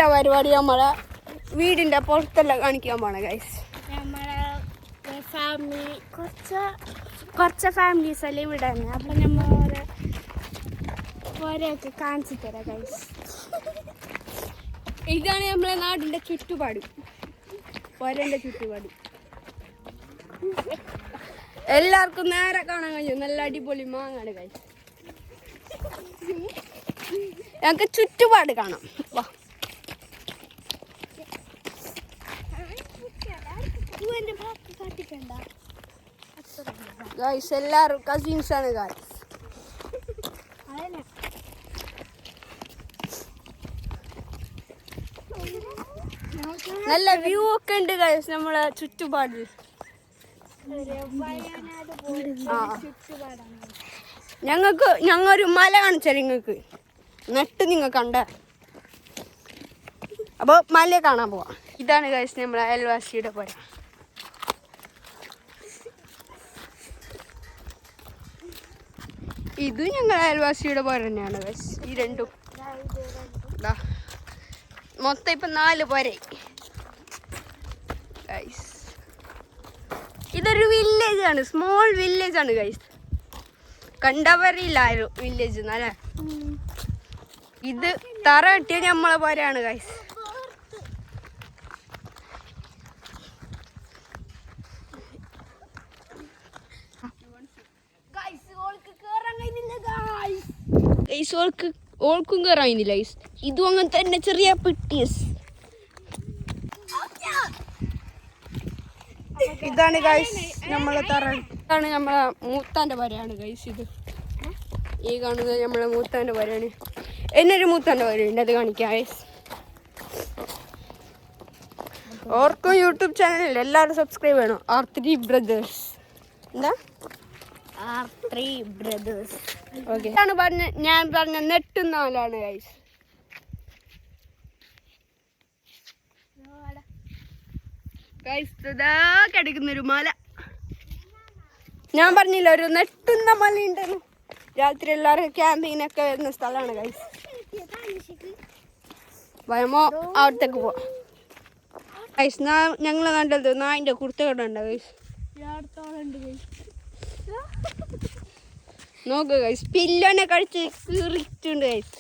ഇന്നത്തെ പരിപാടി നമ്മളെ വീടിന്റെ പുറത്തെല്ലാം കാണിക്കാൻ പോണ ഗൈസ്. നമ്മളെ ഫാമിലി കുറച്ച് ഫാമിലീസ് എല്ലാം ഇവിടെ തന്നെ. അപ്പം നമ്മൾ ഓരോക്കെ കാണിച്ചു തരാം ഗൈസ്. ഇതാണ് നമ്മളെ നാടിന്റെ ചുറ്റുപാട്, പോരന്റെ ചുറ്റുപാട്. എല്ലാവർക്കും നേരെ കാണാൻ കഴിയും. നല്ല അടിപൊളി മാങ്ങാണ് ഗൈസ്. ഞങ്ങൾക്ക് ചുറ്റുപാട് കാണാം. വാ ഗൈസ്, എല്ലാവരും കസിൻസ് ആണ് ഗൈസ്. നല്ല വ്യൂ ഒക്കെ ഉണ്ട് ഗൈസ് നമ്മളെ ചുറ്റുപാടിൽ. ഞങ്ങൊരു മല കാണിച്ചാൽ നിങ്ങൾക്ക് നട്ട് നിങ്ങൾ കണ്ട. അപ്പോൾ മല കാണാൻ പോവാം. ഇതാണ് ഗൈസ് നമ്മളെ അയൽവാസിയുടെ പുര. ഇതും ഞങ്ങൾ അയൽവാസിയുടെ പുര തന്നെയാണ് ഗൈസ്. ഈ രണ്ടും മൊത്തം ഇപ്പം 4 പുര ഗൈസ്. ഇതൊരു വില്ലേജ് ആണ്, സ്മോൾ വില്ലേജ് ആണ് ഗൈസ്. കണ്ടവരില്ലായിരുന്നു വില്ലേജ് അല്ലേ. ഇത് തറ കെട്ടിയ നമ്മളെ പോലെയാണ് ഗൈസ്. ഓൾക്കും കയറാൻ കഴിഞ്ഞില്ല ഗൈസ്. ഇതും അങ്ങനെ തന്നെ ചെറിയ പെട്ടിയസ്. ഇതാണ് ഗൈസ് നമ്മളെ തറ. ഇതാണ് നമ്മളെ മൂത്താൻ്റെ വരയാണ് ഗൈസ്. ഇത് ഈ കാണുന്നത് നമ്മളെ മൂത്താൻ്റെ വരയാണ്. എന്നൊരു മൂത്താൻ്റെ വരയുണ്ട്, അത് കാണിക്കാം ഗൈസ്. ഓർക്കും യൂട്യൂബ് ചാനലിൽ എല്ലാവരും സബ്സ്ക്രൈബ് ചെയ്യണം. R3 brothers. എന്താ R3 ബ്രദേഴ്സ്. ഓക്കെ, ഞാൻ പറഞ്ഞ നെട്ടുന്ന ആളാണ് ഗൈസ്. കിടക്കുന്നൊരു മല ഞാൻ പറഞ്ഞില്ല, ഒരു നെട്ടുന്ന മല ഉണ്ടെന്ന്. രാത്രി എല്ലാവരും ക്യാമ്പിങ്ങിനൊക്കെ വരുന്ന സ്ഥലമാണ് ഗൈസ്. വയമോ അവിടത്തേക്ക് പോവാം ഗൈസ്. ഞങ്ങളെ നാട്ടിലത് നായിൻ്റെ കുർത്തകട ഉണ്ട് ഗൈസ്. നോക്ക് ഗൈസ്, പില്ലോനെ കഴിച്ച് കീറിയിട്ടുണ്ട് ഗൈസ്.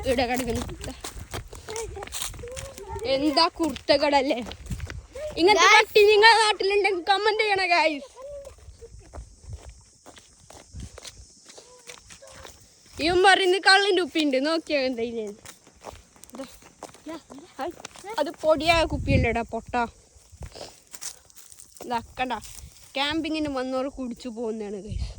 ഇവിടെ കിടക്കുന്നു. എന്താ കുർത്തകടല്ലേ? ഇങ്ങനത്തെ പട്ടി നിങ്ങളുടെ നാട്ടിലുണ്ടെങ്കിൽ കമന്റ് ചെയ്യണ ഗൈസ്. ഇവൻ പറയുന്നത് കള്ളിൻ്റെ ഉപ്പിണ്ട്. നോക്കിയാ എന്തായാലും അത് പൊടിയായ കുപ്പിയല്ലേടാ പൊട്ട. ഇതാക്കണ്ട, ക്യാമ്പിങ്ങിന് വന്നവർ കുടിച്ചു പോകുന്നതാണ് ഗൈസ്.